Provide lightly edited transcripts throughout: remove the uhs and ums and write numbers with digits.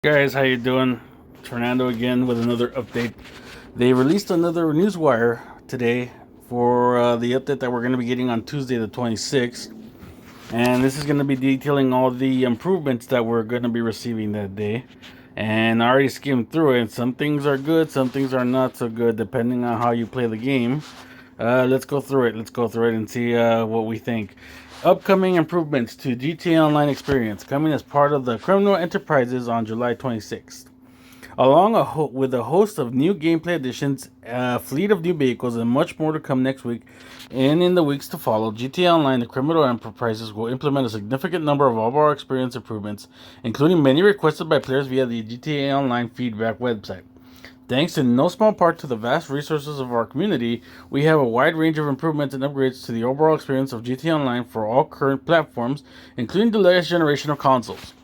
Guys, how you doing? Fernando again with another update. They released another Newswire today for the update that we're going to be getting on Tuesday the 26th. And this is going to be detailing all the improvements that we're going to be receiving that day. And I already skimmed through it. Some things are good, some things are not so good, depending on how you play the game. Let's go through it. Let's go through it and see what we think. Upcoming improvements to GTA Online experience coming as part of the Criminal Enterprises on July 26th. Along with a host of new gameplay additions, a fleet of new vehicles, and much more to come next week and in the weeks to follow, GTA Online, the Criminal Enterprises, will implement a significant number of overall experience improvements, including many requested by players via the GTA Online feedback website. Thanks in no small part to the vast resources of our community, we have a wide range of improvements and upgrades to the overall experience of GTA Online for all current platforms, including the latest generation of consoles.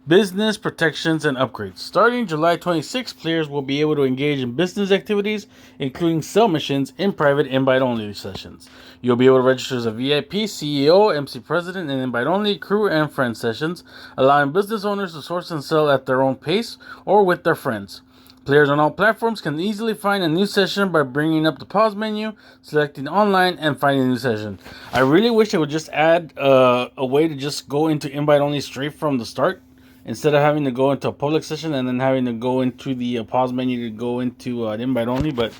Business protections and upgrades. Starting July 26, players will be able to engage in business activities, including sell missions in private invite-only sessions. You'll be able to register as a VIP, CEO, MC President, and invite-only crew and friend sessions, allowing business owners to source and sell at their own pace or with their friends. Players on all platforms can easily find a new session by bringing up the pause menu, selecting online, and finding a new session. I really wish they would just add a way to just go into invite-only straight from the start, instead of having to go into a public session and then having to go into the pause menu to go into invite only. But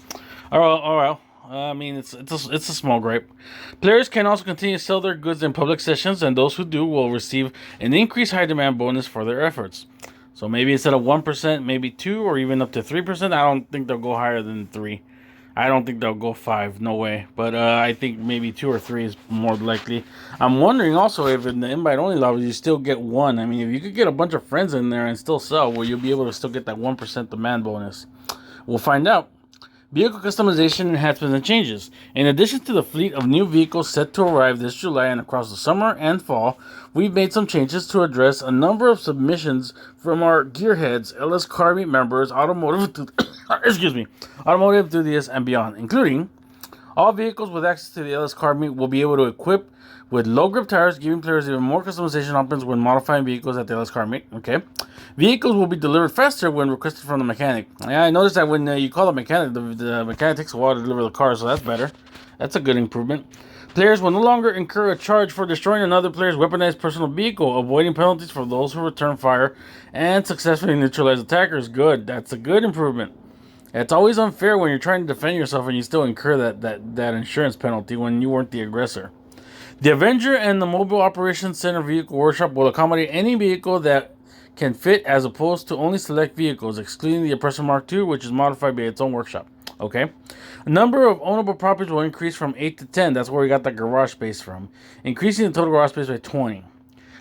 all right. I mean, it's a small gripe. Players can also continue to sell their goods in public sessions, and those who do will receive an increased high demand bonus for their efforts. So maybe instead of 1%, maybe 2 or even up to 3%. I don't think they'll go higher than 3. I don't think they'll go 5. No way. But I think maybe 2 or 3 is more likely. I'm wondering also if in the invite-only levels you still get 1. I mean, if you could get a bunch of friends in there and still sell, will you be able to still get that 1% demand bonus? We'll find out. Vehicle customization enhancements and changes. In addition to the fleet of new vehicles set to arrive this July and across the summer and fall, we've made some changes to address a number of submissions from our gearheads, LS Car Meet members, automotive enthusiasts, and beyond, including all vehicles with access to the LS Car Meet will be able to equip with low grip tires, giving players even more customization options when modifying vehicles at the LS Car Meet. Okay. Vehicles will be delivered faster when requested from the mechanic. Yeah, I noticed that when you call the mechanic, the mechanic takes a while to deliver the car, so that's better. That's a good improvement. Players will no longer incur a charge for destroying another player's weaponized personal vehicle, avoiding penalties for those who return fire and successfully neutralize attackers. Good. That's a good improvement. It's always unfair when you're trying to defend yourself and you still incur that insurance penalty when you weren't the aggressor. The Avenger and the Mobile Operations Center Vehicle Workshop will accommodate any vehicle that can fit as opposed to only select vehicles, excluding the Oppressor Mark II, which is modified by its own workshop. Okay? A number of ownable properties will increase from 8 to 10. That's where we got the garage space from. Increasing the total garage space by 20.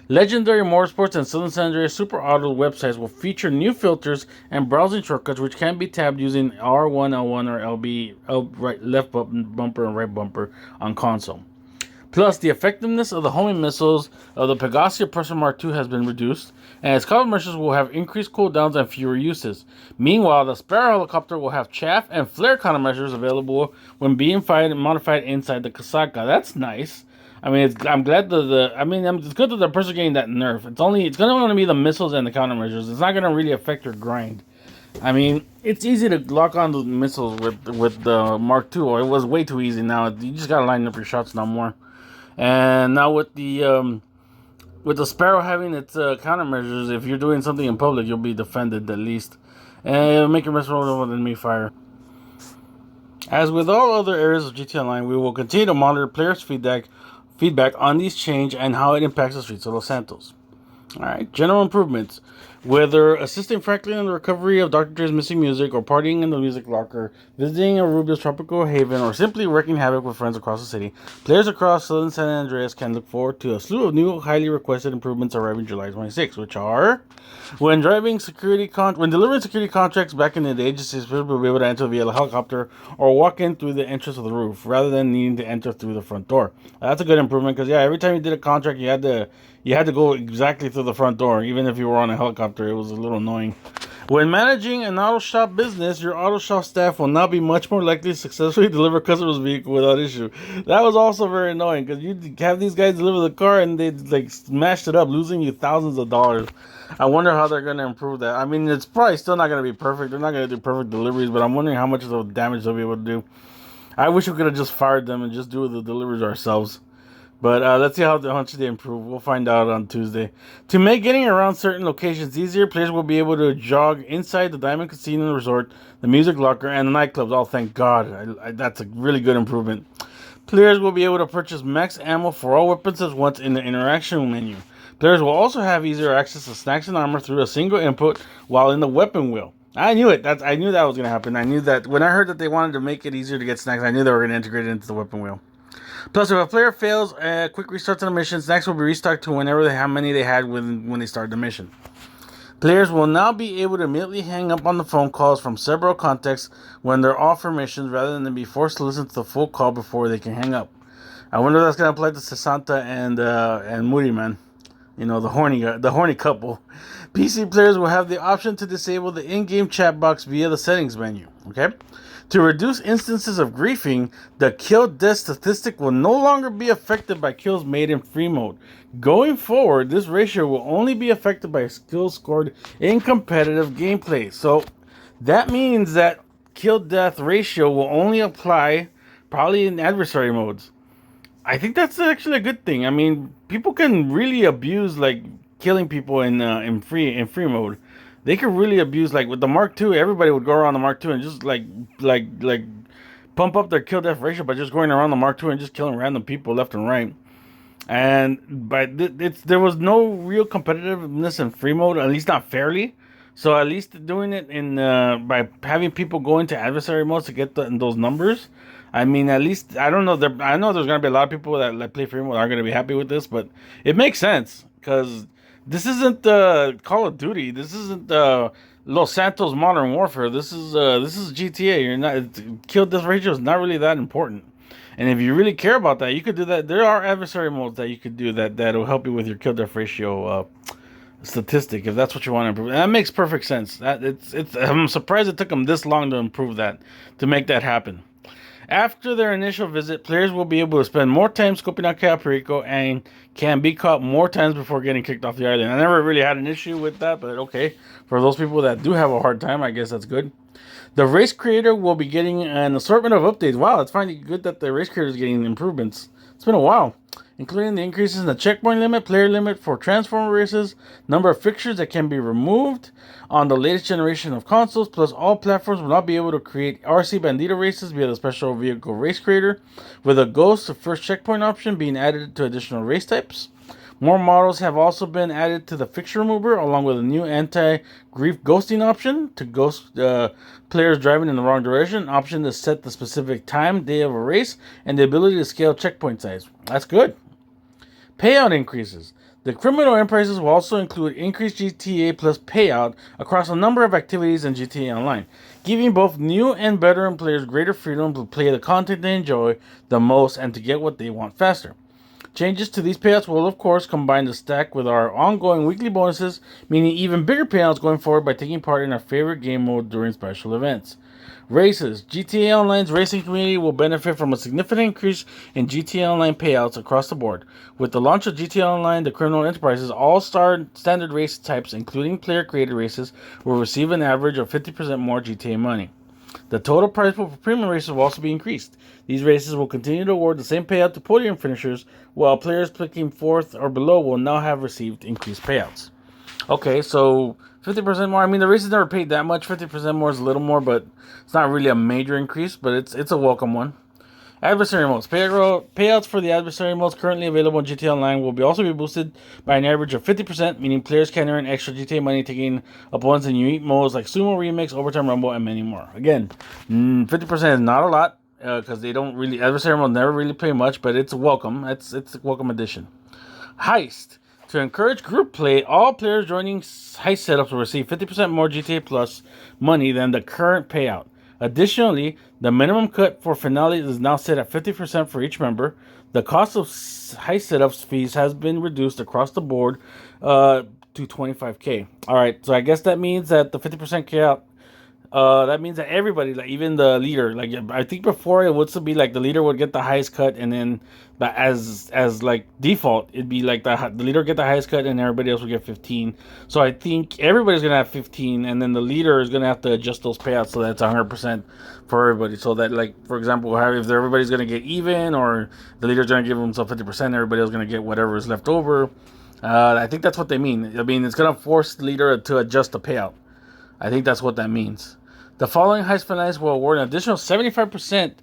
Legendary Motorsports and Southern San Andreas Super Auto websites will feature new filters and browsing shortcuts which can be tabbed using R1, L1, or LB, left bumper and right bumper on console. Plus, the effectiveness of the homing missiles of the Pagosa Oppressor Mark II has been reduced, and its countermeasures will have increased cooldowns and fewer uses. Meanwhile, the Sparrow helicopter will have chaff and flare countermeasures available when being fired and modified inside the Kasaka. That's nice. I mean, I'm glad it's good that the person getting that nerf. It's going to only be the missiles and the countermeasures. It's not going to really affect your grind. I mean, it's easy to lock on the missiles with the Mark II. Or it was way too easy. Now you just gotta line up your shots no more. And now with the Sparrow having its countermeasures, if you're doing something in public, you'll be defended at least, and it'll make your missile roll with enemy fire. As with all other areas of GTA Online, we will continue to monitor players' feedback on these changes and how it impacts the streets of Los Santos. Alright, general improvements. Whether assisting Franklin in the recovery of Dr. Dre's missing music, or partying in the music locker, visiting a Rubio's tropical haven, or simply wreaking havoc with friends across the city, players across Southern San Andreas can look forward to a slew of new, highly requested improvements arriving July 26, which are: when delivering security contracts back in the day, agencies will be able to enter via the helicopter or walk in through the entrance of the roof, rather than needing to enter through the front door. That's a good improvement, because every time you did a contract, you had to go exactly through the front door, even if you were on a helicopter. It was a little annoying. When managing an auto shop business, your auto shop staff will now be much more likely to successfully deliver customers' vehicle without issue. That was also very annoying, because you'd have these guys deliver the car and they'd smashed it up, losing you thousands of dollars. I wonder how they're going to improve that. I mean, it's probably still not going to be perfect. They're not going to do perfect deliveries, but I'm wondering how much of the damage they'll be able to do. I wish we could have just fired them and just do the deliveries ourselves. But let's see how much they improve. We'll find out on Tuesday. To make getting around certain locations easier, players will be able to jog inside the Diamond Casino Resort, the Music Locker, and the nightclubs. Oh, thank God. That's a really good improvement. Players will be able to purchase max ammo for all weapons at once in the interaction menu. Players will also have easier access to snacks and armor through a single input while in the weapon wheel. I knew it. I knew that was going to happen. I knew that when I heard that they wanted to make it easier to get snacks, I knew they were going to integrate it into the weapon wheel. Plus, if a player fails a quick restart to the mission, snacks will be restocked to whenever how many they had when they started the mission. Players will now be able to immediately hang up on the phone calls from several contacts when they're off for missions, rather than be forced to listen to the full call before they can hang up. I wonder if that's going to apply to Sasanta and Moody Man. You know, the horny couple. PC players will have the option to disable the in-game chat box via the settings menu. Okay? To reduce instances of griefing, the kill death statistic will no longer be affected by kills made in free mode. Going forward, this ratio will only be affected by kills scored in competitive gameplay. So that means that kill death ratio will only apply probably in adversary modes. I think that's actually a good thing. I mean, people can really abuse like killing people in free mode. They could really abuse, like with the Mark II. Everybody would go around the Mark II and just like pump up their kill death ratio by just going around the Mark II and just killing random people left and right. And there was no real competitiveness in free mode, at least not fairly. So at least doing it in by having people go into adversary modes to get those numbers. I mean, at least I don't know. I know there's gonna be a lot of people that play free mode aren't gonna be happy with this, but it makes sense because this isn't Call of Duty. This isn't Los Santos Modern Warfare. This is GTA. You're not kill death ratio is not really that important. And if you really care about that, you could do that. There are adversary modes that you could do that'll help you with your kill death ratio statistic if that's what you want to improve. And that makes perfect sense. I'm surprised it took them this long to improve that, to make that happen. After their initial visit, players will be able to spend more time scoping out Cayo Perico and can be caught more times before getting kicked off the island. I never really had an issue with that, but okay. For those people that do have a hard time, I guess that's good. The race creator will be getting an assortment of updates. Wow, it's finally good that the race creator is getting improvements. It's been a while. Including the increases in the checkpoint limit, player limit for transformer races, number of fixtures that can be removed on the latest generation of consoles, plus all platforms will now be able to create RC Bandito races via the special vehicle race creator, with a ghost of first checkpoint option being added to additional race types. More models have also been added to the fixture remover, along with a new anti-grief ghosting option to ghost players driving in the wrong direction, option to set the specific time, day of a race, and the ability to scale checkpoint size. That's good. Payout increases. The criminal enterprises will also include increased GTA plus payout across a number of activities in GTA Online, giving both new and veteran players greater freedom to play the content they enjoy the most and to get what they want faster. Changes to these payouts will, of course, combine the stack with our ongoing weekly bonuses, meaning even bigger payouts going forward by taking part in our favorite game mode during special events. Races. GTA Online's racing community will benefit from a significant increase in GTA Online payouts across the board. With the launch of GTA Online, the Criminal Enterprises all-star standard race types, including player-created races, will receive an average of 50% more GTA money. The total prize pool for premium races will also be increased. These races will continue to award the same payout to podium finishers, while players clicking fourth or below will now have received increased payouts. Okay, so 50% more. I mean, the races never paid that much. 50% more is a little more, but it's not really a major increase, but it's a welcome one. Adversary modes. Payouts for the adversary modes currently available in GTA Online will also be boosted by an average of 50%, meaning players can earn extra GTA money taking opponents in unique modes like Sumo Remix, Overtime Rumble, and many more. Again, 50% is not a lot because they don't really, adversary modes never really pay much, but it's welcome. It's a welcome addition. Heist. To encourage group play, all players joining Heist setups will receive 50% more GTA Plus money than the current payout. Additionally, the minimum cut for finales is now set at 50% for each member. The cost of Heist setups fees has been reduced across the board to $25,000. All right, so I guess that means that the 50% payout that means that everybody, like even the leader, like I think before it would still be like the leader would get the highest cut, and then as like default, it'd be like the leader get the highest cut, and everybody else would get 15. So I think everybody's gonna have 15, and then the leader is gonna have to adjust those payouts so that's 100% for everybody. So that, like, for example, if everybody's gonna get even, or the leader's gonna give himself 50%, everybody else gonna get whatever is left over. I think that's what they mean. I mean, it's gonna force the leader to adjust the payout. I think that's what that means. The following heist finales will award an additional 75%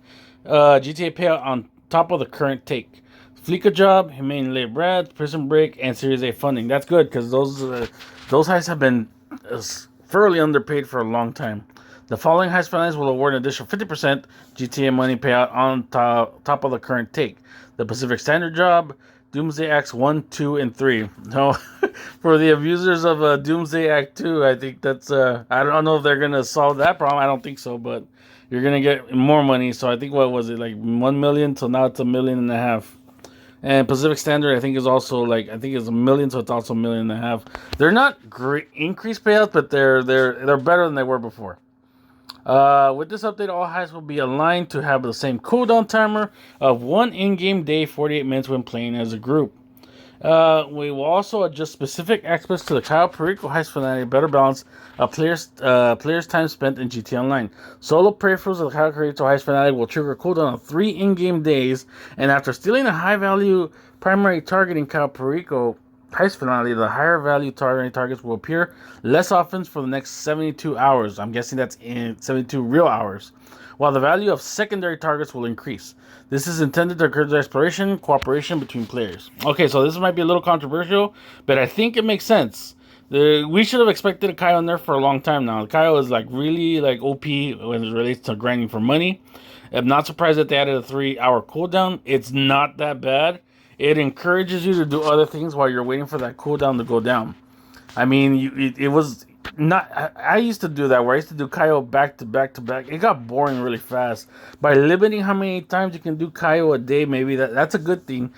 GTA payout on top of the current take. Fleeca Job, Humane Lay Brad, Prison Break, and Series A funding. That's good because those heists have been thoroughly underpaid for a long time. The following heist finales will award an additional 50% GTA money payout on top of the current take. The Pacific Standard Job, Doomsday Acts 1, 2, and 3. No, for the abusers of Doomsday Act 2, I think that's, I don't know if they're going to solve that problem. I don't think so, but you're going to get more money. So I think, what was it, like 1 million, so now it's $1.5 million. And Pacific Standard, I think, is also like, I think it's $1 million, so it's also $1.5 million. They're not great increased payouts, but they're better than they were before. With this update, all heists will be aligned to have the same cooldown timer of 1 in-game day, 48 minutes when playing as a group. We will also adjust specific aspects to the Coyote Perico heist finale to better balance players' time spent in GTA Online. Solo playthroughs of the Coyote Perico heist finale will trigger a cooldown of 3 in-game days, and after stealing a high-value primary target in Coyote Perico heist finale, the higher value targets will appear less often for the next 72 hours. I'm guessing that's in 72 real hours. While the value of secondary targets will increase. This is intended to encourage exploration, cooperation between players. Okay, so this might be a little controversial, but I think it makes sense. We should have expected a Coyote Nerf for a long time now. The Coyote is like really like OP when it relates to grinding for money. I'm not surprised that they added a 3-hour cooldown. It's not that bad. It encourages you to do other things while you're waiting for that cooldown to go down. I mean, it was not. I used to do that, where I used to do Coyote back to back to back. It got boring really fast. By limiting how many times you can do Coyote a day, maybe that's a good thing.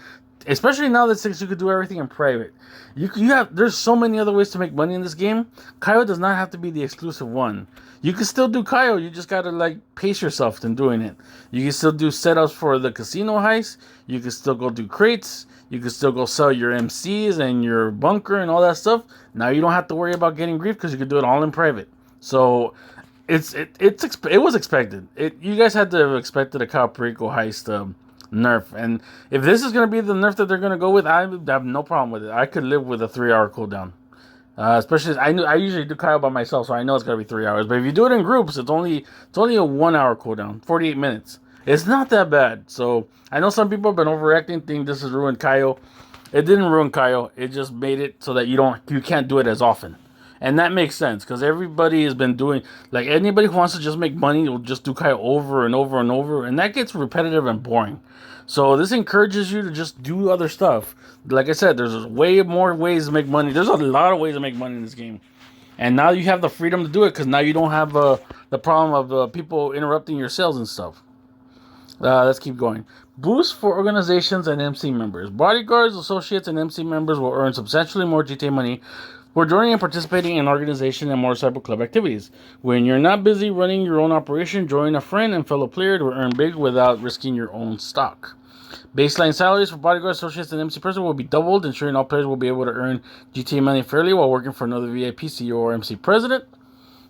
Especially now that since you could do everything in private. There's so many other ways to make money in this game. Coyote does not have to be the exclusive one. You can still do Coyote, you just gotta like pace yourself in doing it. You can still do setups for the casino heist. You can still go do crates. You can still go sell your MCs and your bunker and all that stuff. Now you don't have to worry about getting grief because you can do it all in private. So it was expected. You guys had to have expected a Coyote Perico heist nerf, and if this is going to be the nerf that they're going to go with, I have no problem with it. I could live with a 3-hour cooldown, especially I usually do Coyote by myself, so I know it's going to be 3 hours. But if you do it in groups, it's only a 1-hour cooldown, 48 minutes. It's not that bad. So I know some people have been overreacting, think this has ruined Coyote. It didn't ruin Coyote. It just made it so that you can't do it as often. And that makes sense, because everybody has been doing, like, anybody who wants to just make money will just do Coyote over and over and over, and that gets repetitive and boring. So this encourages you to just do other stuff. Like I said, there's way more ways to make money. There's a lot of ways to make money in this game. And now you have the freedom to do it, because now you don't have the problem of people interrupting your sales and stuff. Let's keep going. Boost for organizations and MC members. Bodyguards, associates, and MC members will earn substantially more GTA money for joining and participating in organization and motorcycle club activities. When you're not busy running your own operation, join a friend and fellow player to earn big without risking your own stock. Baseline salaries for bodyguards, associates, and MC person will be doubled, ensuring all players will be able to earn GTA money fairly while working for another VIP, CEO, or MC president.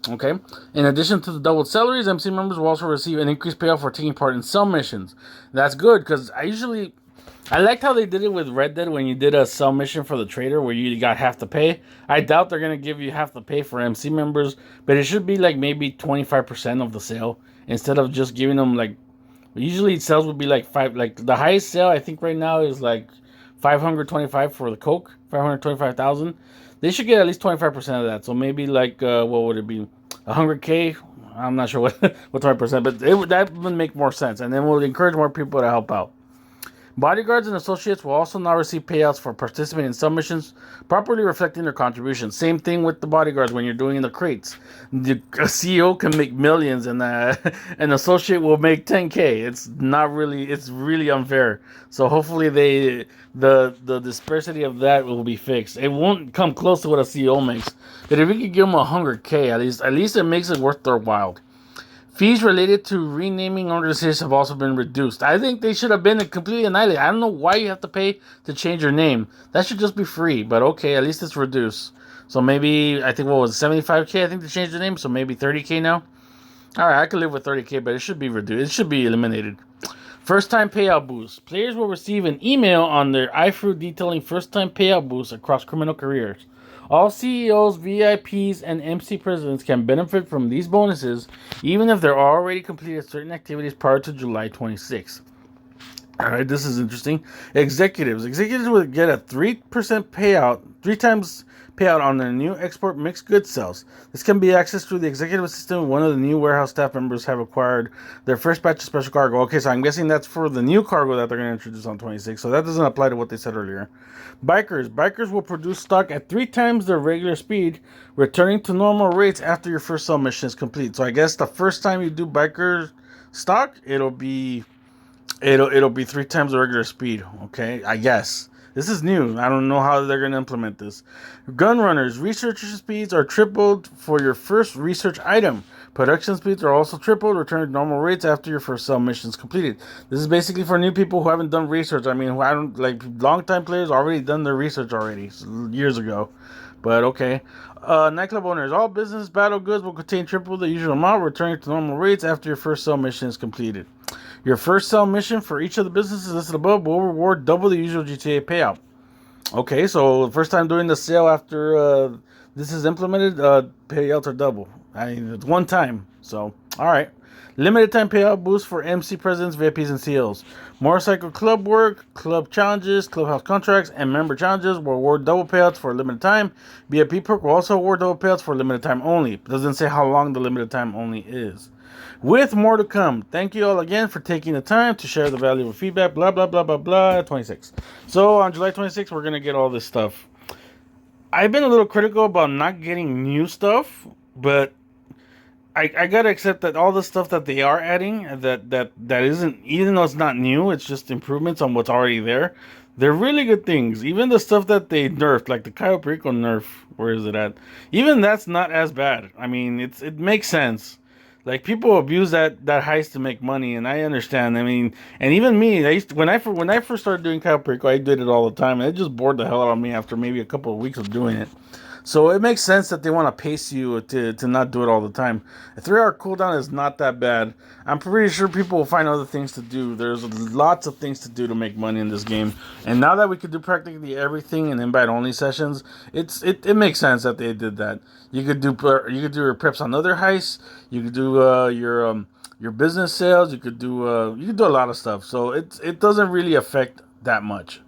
Okay. In addition to the doubled salaries, MC members will also receive an increased payout for taking part in cell missions. That's good, because I liked how they did it with Red Dead when you did a cell mission for the trader where you got half the pay. I doubt they're going to give you half the pay for MC members, but it should be like maybe 25% of the sale instead of just giving them like, usually sales would be like the highest sale I think right now is like 525 for the Coke, 525,000. They should get at least 25% of that. So maybe like, what would it be? 100K? I'm not sure what 20%, but that would make more sense. And then we'll encourage more people to help out. Bodyguards and associates will also now receive payouts for participating in submissions, properly reflecting their contribution. Same thing with the bodyguards when you're doing the crates. A CEO can make millions, and an associate will make 10K. It's really unfair. So hopefully the disparity of that will be fixed. It won't come close to what a CEO makes, but if we could give them 100K at least it makes it worth their while. Fees related to renaming organizations have also been reduced. I think they should have been completely annihilated. I don't know why you have to pay to change your name. That should just be free, but okay, at least it's reduced. So maybe, I think, what was it, 75K, I think, to change the name, so maybe 30K now? Alright, I could live with 30K, but it should be reduced. It should be eliminated. First-time payout boost. Players will receive an email on their iFruit detailing first-time payout boosts across criminal careers. All CEOs, VIPs, and MC presidents can benefit from these bonuses even if they're already completed certain activities prior to July 26th. Alright, this is interesting. Executives will get a 3% payout, 3 times payout on their new export mixed goods sales. This can be accessed through the executive assistant when one of the new warehouse staff members have acquired their first batch of special cargo. Okay, so I'm guessing that's for the new cargo that they're going to introduce on 26, so that doesn't apply to what they said earlier. Bikers will produce stock at 3 times their regular speed, returning to normal rates after your first sell mission is complete. So I guess the first time you do biker stock, it'll be 3 times the regular speed. Okay, I guess. This is new. I don't know how they're going to implement this. Gun runners, research speeds are tripled for your first research item. Production speeds are also tripled, return to normal rates after your first sell mission is completed. This is basically for new people who haven't done research. I mean, who haven't, like, long-time players already done their research already, years ago. But okay. Nightclub owners, all business battle goods will contain triple the usual amount, returning to normal rates after your first sell mission is completed. Your first sell mission for each of the businesses listed above will reward double the usual GTA payout. Okay, so the first time doing the sale after this is implemented, payouts are double. It's one time, so alright. Limited time payout boost for MC presidents, VIPs, and CEOs. Motorcycle club work, club challenges, clubhouse contracts, and member challenges will award double payouts for a limited time. VIP perk will also award double payouts for a limited time only. It doesn't say how long the limited time only is. With more to come. Thank you all again for taking the time to share the valuable feedback. Blah, blah, blah, blah, blah. 26. So on July 26th, we're going to get all this stuff. I've been a little critical about not getting new stuff, but I got to accept that all the stuff that they are adding, that isn't, even though it's not new, it's just improvements on what's already there. They're really good things. Even the stuff that they nerfed, like the Coyote Nerf, where is it at? Even that's not as bad. I mean, it makes sense. Like, people abuse that heist to make money, and I understand. I mean, and even me, when I first started doing Coyote, I did it all the time, and it just bored the hell out of me after maybe a couple of weeks of doing it. So it makes sense that they want to pace you to not do it all the time. A 3-hour cooldown is not that bad. I'm pretty sure people will find other things to do. There's lots of things to do to make money in this game. And now that we could do practically everything in invite-only sessions, it makes sense that they did that. You could do your preps on other heists. You could do your business sales. You could do a lot of stuff. So it doesn't really affect that much.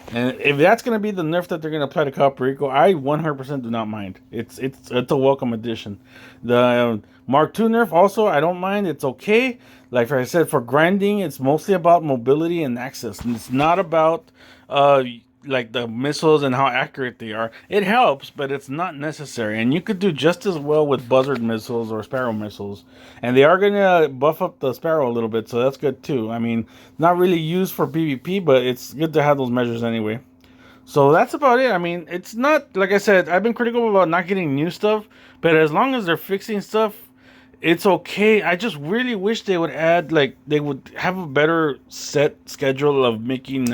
And if that's going to be the nerf that they're going to apply to Coyote, I 100% do not mind. It's a welcome addition. The Mark II nerf also, I don't mind. It's okay. Like I said, for grinding, it's mostly about mobility and access. And it's not about like the missiles and how accurate they are. It helps, but it's not necessary. And you could do just as well with buzzard missiles or sparrow missiles. And they are going to buff up the sparrow a little bit, so that's good too. I mean, not really used for PvP, but it's good to have those measures anyway. So that's about it. I mean, it's not, like I said, I've been critical about not getting new stuff, but as long as they're fixing stuff, it's okay. I just really wish they would add, like, they would have a better set schedule of making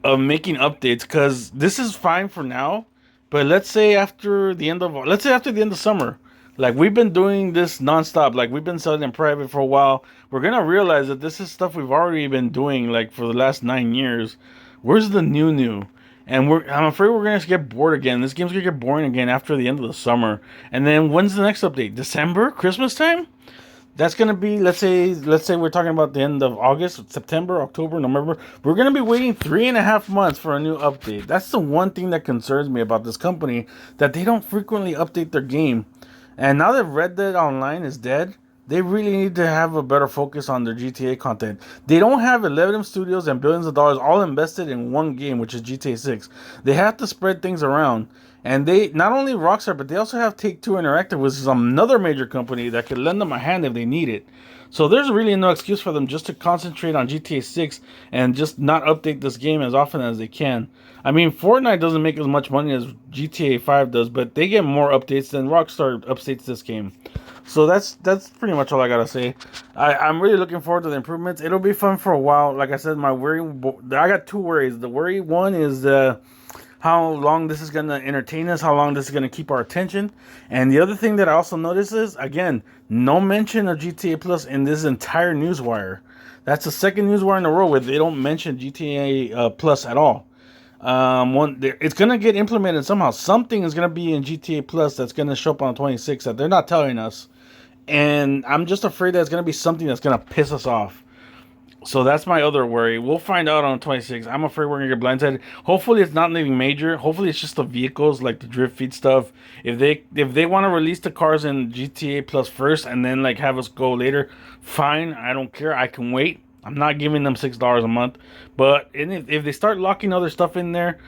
updates, because this is fine for now, but let's say after the end of summer, like, we've been doing this nonstop, like, we've been selling in private for a while, we're gonna realize that this is stuff we've already been doing, like, for the last 9 years. Where's the new? And I'm afraid we're gonna get bored again. This game's gonna get boring again after the end of the summer. And then when's the next update? December? Christmas time? That's going to be, let's say we're talking about the end of August, September, October, November. We're going to be waiting 3.5 months for a new update. That's the one thing that concerns me about this company, that they don't frequently update their game. And now that Red Dead Online is dead, they really need to have a better focus on their GTA content. They don't have 11 studios and billions of dollars all invested in one game, which is GTA 6. They have to spread things around. And they, not only Rockstar, but they also have Take-Two Interactive, which is another major company that could lend them a hand if they need it. So there's really no excuse for them just to concentrate on GTA 6 and just not update this game as often as they can. I mean, Fortnite doesn't make as much money as GTA 5 does, but they get more updates than Rockstar updates this game. So that's pretty much all I gotta say. I'm really looking forward to the improvements. It'll be fun for a while. Like I said, I got two worries. The worry one is how long this is going to entertain us, how long this is going to keep our attention. And the other thing that I also noticed is, again, no mention of GTA Plus in this entire Newswire. That's the second Newswire in a row where they don't mention GTA Plus at all. It's going to get implemented somehow. Something is going to be in GTA Plus that's going to show up on the 26th that they're not telling us. And I'm just afraid that it's going to be something that's going to piss us off. So that's my other worry. We'll find out on the 26th. I'm afraid we're going to get blindsided. Hopefully it's not anything major. Hopefully it's just the vehicles, like the drift feed stuff. If they want to release the cars in GTA Plus first and then like have us go later, fine. I don't care. I can wait. I'm not giving them $6 a month. But if they start locking other stuff in there,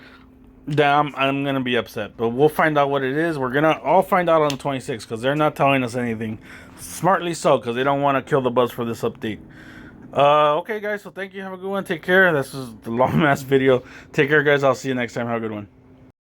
then I'm going to be upset. But we'll find out what it is. We're going to all find out on the 26th because they're not telling us anything. Smartly so, because they don't want to kill the buzz for this update. Okay, guys, so thank you. Have a good one. Take care. This is the long ass video. Take care, guys. I'll see you next time. Have a good one.